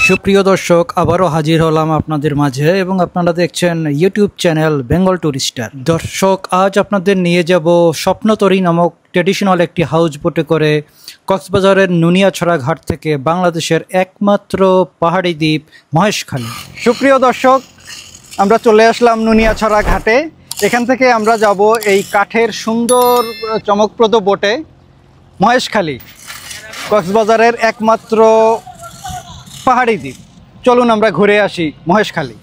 সুপ্রিয় দর্শক, আবারও হাজির হলাম আপনাদের মাঝে এবং আপনারা দেখছেন ইউটিউব চ্যানেল বেঙ্গল টুরিস্টার। দর্শক, আজ আপনাদের নিয়ে যাব স্বপ্নতরী নামক ট্র্যাডিশনাল একটি হাউস বোটে করে কক্সবাজারের নুনিয়াছড়া ঘাট থেকে বাংলাদেশের একমাত্র পাহাড়ি দ্বীপ মহেশখালী। সুপ্রিয় দর্শক, আমরা চলে আসলাম নুনিয়াছড়া ঘাটে। এখান থেকে আমরা যাব এই কাঠের সুন্দর চমকপ্রদ বোটে মহেশখালী, কক্সবাজারের একমাত্র পাহাড়ি দ্বীপ। চলুন আমরা ঘুরে আসি মহেশখালী।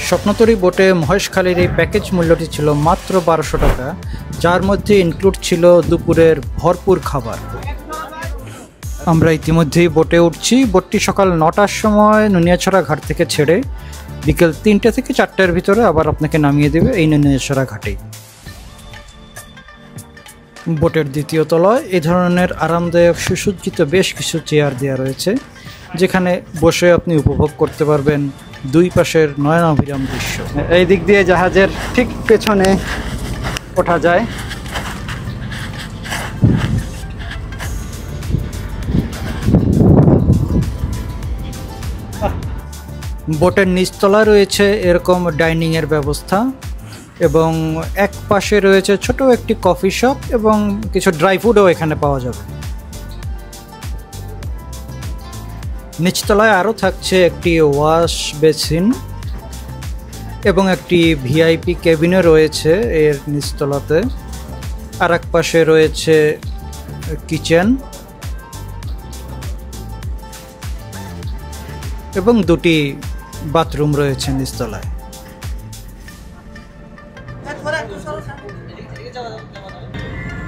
স্বপ্নতরী বোটে মহেশখালীর এই প্যাকেজ মূল্যটি ছিল মাত্র 1200 টাকা, যার মধ্যে ইনক্লুড ছিল দুপুরের ভরপুর খাবার। আমরা ইতিমধ্যেই বোটে উঠছি। বোটটি সকাল 9টার সময় নুনিয়াছড়া ঘাট থেকে ছেড়ে বিকেল 3টে থেকে 4টার ভিতরে আবার আপনাকে নামিয়ে দেবে এই নুনিয়াছড়া ঘাটেই। বোটের দ্বিতীয় তলায় এই ধরনের আরামদায়ক সুসজ্জিত বেশ কিছু চেয়ার দেওয়া রয়েছে, যেখানে বসে আপনি উপভোগ করতে পারবেন দুই পাশের নয়নাভিরাম দৃশ্য। এই দিক দিয়ে জাহাজের ঠিক পেছনে ওঠা যায়। বোটের নিচতলায় রয়েছে এরকম ডাইনিংয়ের ব্যবস্থা এবং এক পাশে রয়েছে ছোট একটি কফি শপ এবং কিছু ড্রাই ফুডও এখানে পাওয়া যাবে। নিচতলায় আরও থাকছে একটি ওয়াশ বেসিন এবং একটি ভিআইপি কেবিনও রয়েছে এর নিচতলাতে। আর এক পাশে রয়েছে কিচেন এবং দুটি বাথরুম রয়েছে নিচতলায়।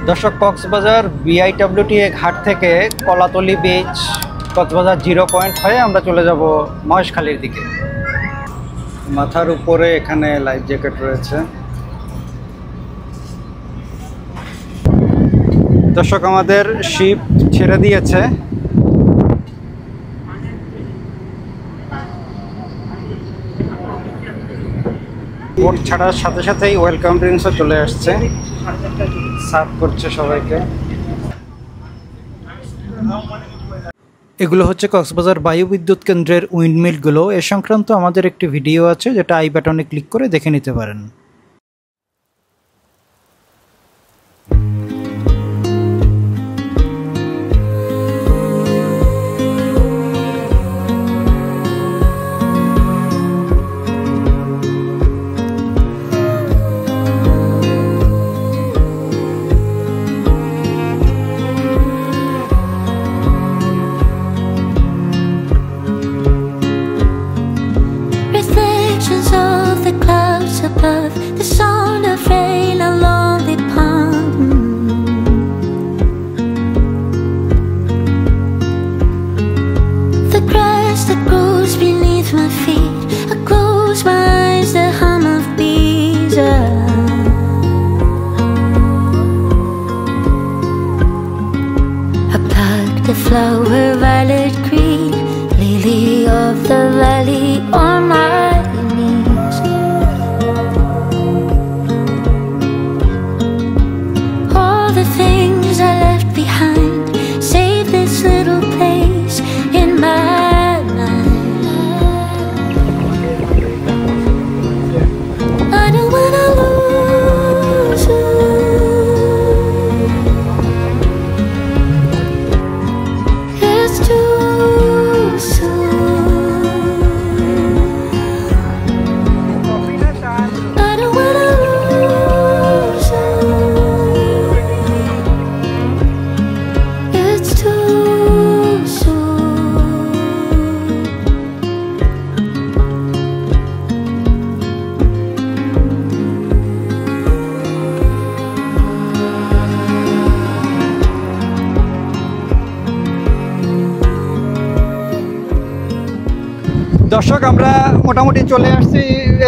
দর্শক, কক্সবাজার বিআইডব্লিউটি ঘাট থেকে কলাতলি বিচ, কক্সবাজার 0 পয়েন্ট হয়ে আমরা চলে যাব মহেশখালীর দিকে। মাথার উপরে এখানে লাইফ জ্যাকেট রয়েছে। দর্শক, আমাদের শিপ ছেড়ে দিয়েছে। বোট ছাড়ার সাথে সাথেই ওয়েলকাম ড্রিঙ্কসও চলে আসছে, সার্ভ করছে সবাইকে। এগুলো হচ্ছে কক্সবাজার বায়ু বিদ্যুৎ কেন্দ্রের উইন্ডমিলগুলো। এ সংক্রান্ত আমাদের একটি ভিডিও আছে, যেটা আই বাটনে ক্লিক করে দেখে নিতে পারেন। The sound of rain along the pond. The grass that grows beneath my feet. I close my eyes, the hum of bees. I plucked the flower violet green, lily of the valley on my knees. দর্শক আমরা মোটামুটি চলে আসছি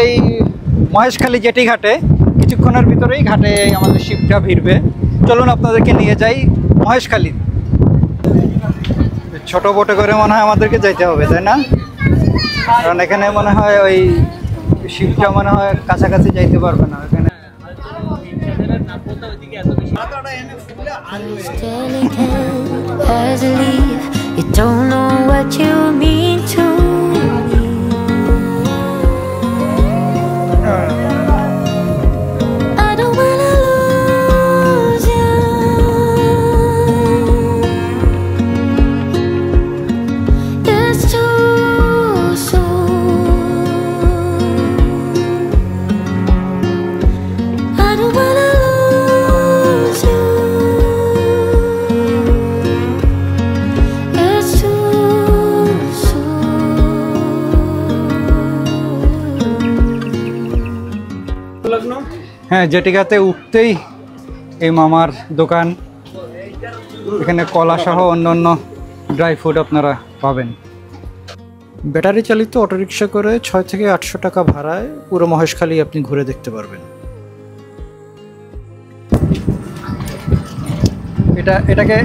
এই Maheshkhali jetty ঘাটে। কিছুক্ষণের ভিতরেই ঘাটে আমাদের শিপটা ভিড়বে। চলুন আপনাদেরকে নিয়ে যাই মহেশখালী। ছোট বোটে করে মনে হয় আমাদেরকে যেতে হবে, তাই না? কারণ এখানে মনে হয় ওই শিপটা মনে হয় কাছাকাছি যাইতে পারবে না এখানে। You don't know what you mean to me. I don't wanna lose you. It's too soon. I don't wanna lose you. হ্যাঁ, জেটিঘাটে উঠতেই এই মামার দোকান। এখানে কলা সহ অন্যান্য ড্রাই ফ্রুট আপনারা পাবেন। ব্যাটারি চালিত অটোরিকশা করে 6 থেকে 800 টাকা ভাড়ায় পুরো মহেশখালী আপনি ঘুরে দেখতে পারবেন।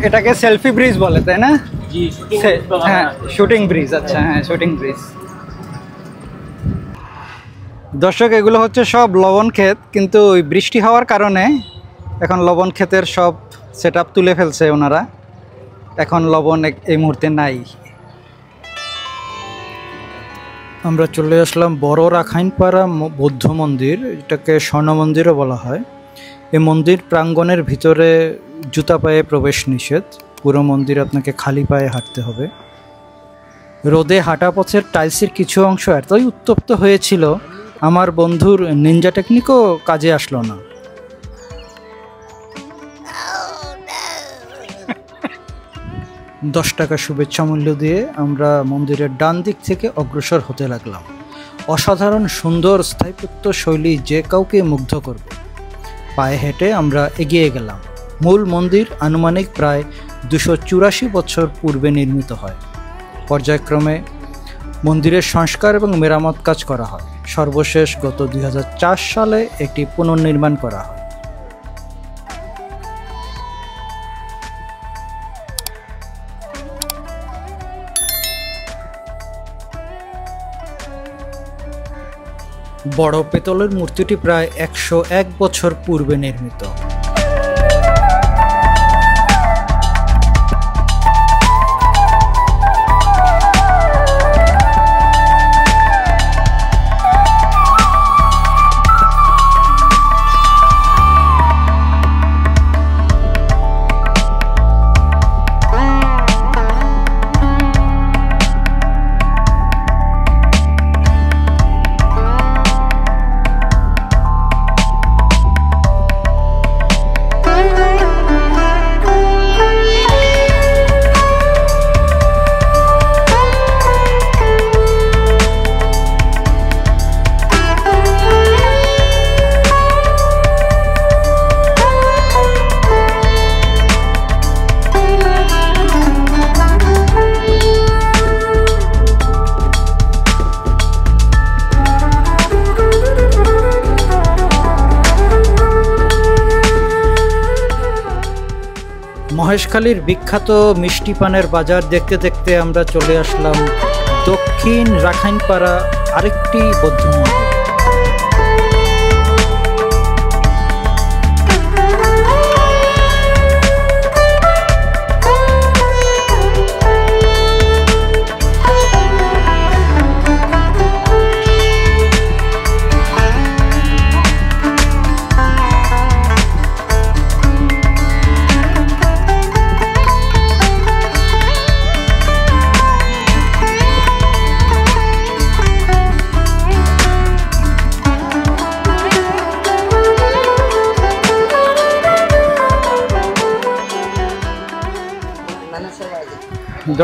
এটাকে সেলফি ব্রিজ বলে, তাই না? হ্যাঁ, শুটিং ব্রিজ। আচ্ছা, হ্যাঁ, শুটিং ব্রিজ। দর্শক, এগুলো হচ্ছে সব লবণ ক্ষেত, কিন্তু ওই বৃষ্টি হওয়ার কারণে এখন লবণ ক্ষেতের সব সেট আপ তুলে ফেলছে ওনারা। এখন লবণ এই মুহূর্তে নাই। আমরা চলে আসলাম বড় রাখাইনপাড়া বৌদ্ধ মন্দির, এটাকে স্বর্ণ মন্দিরও বলা হয়। এই মন্দির প্রাঙ্গণের ভিতরে জুতা পায়ে প্রবেশ নিষেধ। পুরো মন্দির আপনাকে খালি পায়ে হাঁটতে হবে। রোদে হাঁটা পথের টাইলসের কিছু অংশ এতই উত্তপ্ত হয়েছিল, আমার বন্ধুর নিনজা টেকনিকও কাজে আসলো না। $10 টাকা শুভেচ্ছা মূল্য দিয়ে আমরা মন্দিরের ডান দিক থেকে অগ্রসর হতে লাগলাম। অসাধারণ সুন্দর স্থাপত্য শৈলী যে কাউকে মুগ্ধ করবে। পায়ে হেঁটে আমরা এগিয়ে গেলাম। মূল মন্দির আনুমানিক প্রায় 284 বছর পূর্বে নির্মিত হয়। পর্যায়ক্রমে মন্দিরের সংস্কার এবং মেরামত কাজ করা হয়। সর্বশেষ গত 2004 সালে এটি পুনর্নির্মাণ করা হয়। বড় পেতলের মূর্তিটি প্রায় 101 বছর পূর্বে নির্মিত। মহেশখালীর বিখ্যাত মিষ্টি পানের বাজার দেখতে দেখতে আমরা চলে আসলাম দক্ষিণ রাখাইনপাড়া আরেকটি বৌদ্ধ মন্দির।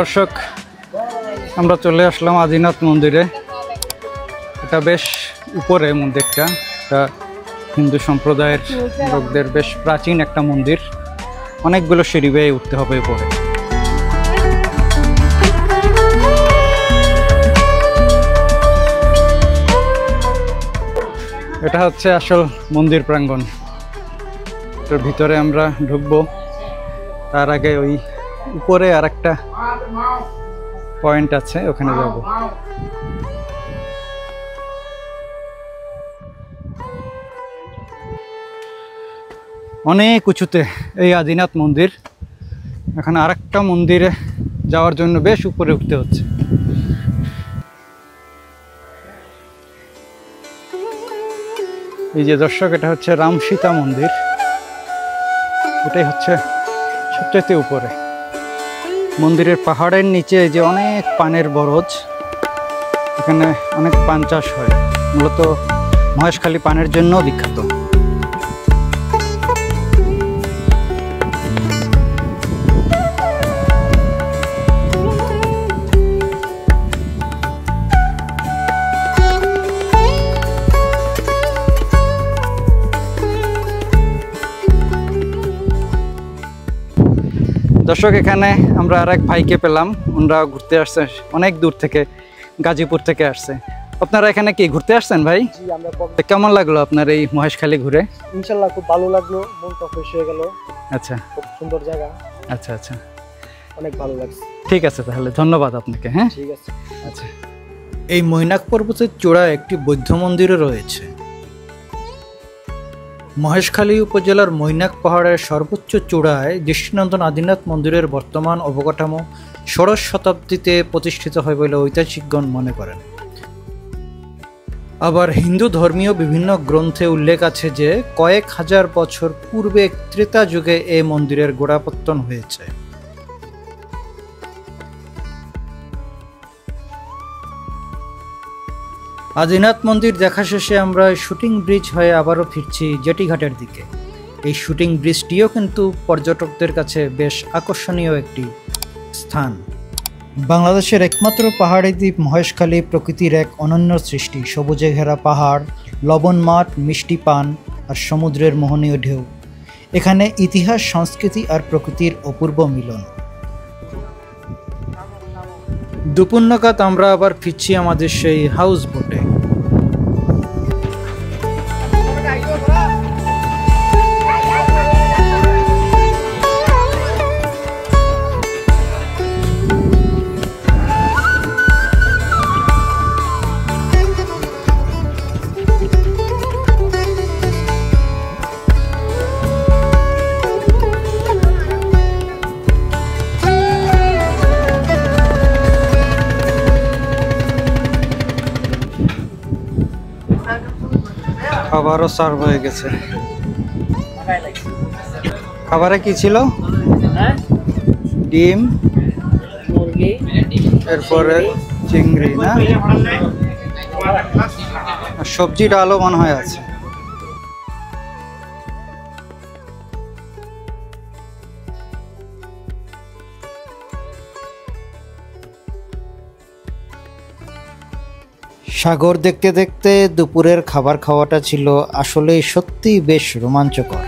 দর্শক, আমরা চলে আসলাম আদিনাথ মন্দিরে। এটা বেশ উপরে মন্দিরটা, এটা হিন্দু সম্প্রদায়ের লোকদের বেশ প্রাচীন একটা মন্দির। অনেকগুলো সিঁড়ি বেয়ে উঠতে হবে উপরে। এটা হচ্ছে আসল মন্দির প্রাঙ্গণ। এর ভিতরে আমরা ঢুকবো, তার আগে ওই উপরে আরেকটা পয়েন্ট আছে, ওখানে যাব। অনেক উঁচুতে এই আদিনাথ মন্দির। এখন আরেকটা মন্দিরে যাওয়ার জন্য বেশ উপরে উঠতে হচ্ছে। এই যে দর্শক, এটা হচ্ছে রাম সীতা মন্দির। এটাই হচ্ছে সবচেয়ে উপরে। মন্দিরের পাহাড়ের নিচে যে অনেক পানের বরজ, এখানে অনেক পান চাষ হয়। মূলত মহেশখালী পানের জন্য বিখ্যাত। দর্শক, এখানে আমরা আরেক ভাইকে পেলাম। ওনারা ঘুরতে আসছে অনেক দূর থেকে, গাজীপুর থেকে আসছে। আপনারা এখানে কি ঘুরতে আসছেন ভাই? জি, আমরা কেমন লাগলো আপনার এই মহেশখালী ঘুরে? ইনশাআল্লাহ খুব ভালো লাগলো, মনটা ফ্রেশ হয়ে গেল। আচ্ছা, খুব সুন্দর জায়গা। আচ্ছা আচ্ছা, অনেক ভালো লাগছে। ঠিক আছে, তাহলে ধন্যবাদ আপনাকে। হ্যাঁ, ঠিক আছে। আচ্ছা। এই মৈনাক পর্বতের চূড়ায় একটি বৌদ্ধ মন্দিরও রয়েছে। মহেশখালী উপজেলার মৈনাক পাহাড়ের সর্বোচ্চ চূড়ায় দৃষ্টিনন্দন আদিনাথ মন্দিরের বর্তমান অবকাঠামো ষোড়শ শতাব্দীতে প্রতিষ্ঠিত হয় বলে ঐতিহাসিকগণ মনে করেন। আবার হিন্দু ধর্মীয় বিভিন্ন গ্রন্থে উল্লেখ আছে যে কয়েক হাজার বছর পূর্বে ত্রেতা যুগে এই মন্দিরের গোড়াপত্তন হয়েছে। আদিনাথ মন্দির দেখা শেষে আমরা শুটিং ব্রিজ হয়ে আবারও ফিরছি জেটিঘাটের দিকে। এই শুটিং ব্রিজটিও কিন্তু পর্যটকদের কাছে বেশ আকর্ষণীয় একটি স্থান। বাংলাদেশের একমাত্র পাহাড়ি দ্বীপ মহেশখালী প্রকৃতির এক অনন্য সৃষ্টি। সবুজে ঘেরা পাহাড়, লবণ মাঠ, মিষ্টি পান আর সমুদ্রের মোহনীয় ঢেউ। এখানে ইতিহাস, সংস্কৃতি আর প্রকৃতির অপূর্ব মিলন। দুপুর নাগাদ আমরা আবার ফিরছি আমাদের সেই হাউস বোটে। খাবারও সার্ভ হয়ে গেছে। খাবারে কি ছিল? ডিম, মুরগি, এরপরে চিংড়ি না, সবজি ডালও মনে হয় আছে। সাগর দেখতে দেখতে দুপুরের খাবার খাওয়াটা ছিল আসলে সত্যিই বেশ রোমাঞ্চকর।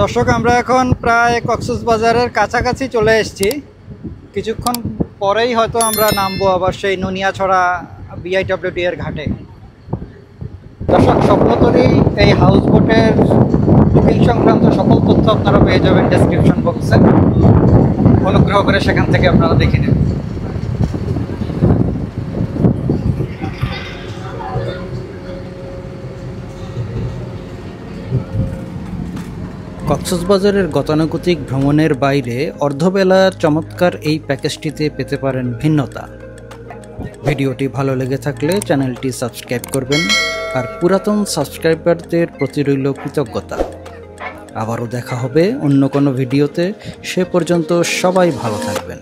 দর্শক, আমরা এখন প্রায় কক্সবাজারের কাছাকাছি চলে এসেছি। কিছুক্ষণ পরেই হয়তো আমরা নামবো আবার সেই নুনিয়াছড়া BIWT এর ঘাটে। দর্শক, স্বপ্নতরী এই হাউস বোটের বুকিং সংক্রান্ত সকল তথ্য আপনারা পেয়ে যাবেন ডেসক্রিপশন বক্সে। অনুগ্রহ করে সেখান থেকে আপনারা দেখে নেবেন। কক্সবাজারের গতানুগতিক ভ্রমণের বাইরে অর্ধবেলার চমৎকার এই প্যাকেজটিতে পেতে পারেন ভিন্নতা। ভিডিওটি ভালো লেগে থাকলে চ্যানেলটি সাবস্ক্রাইব করবেন, আর পুরাতন সাবস্ক্রাইবারদের প্রতি রইল কৃতজ্ঞতা। আবারও দেখা হবে অন্য কোনো ভিডিওতে। সে পর্যন্ত সবাই ভালো থাকবেন।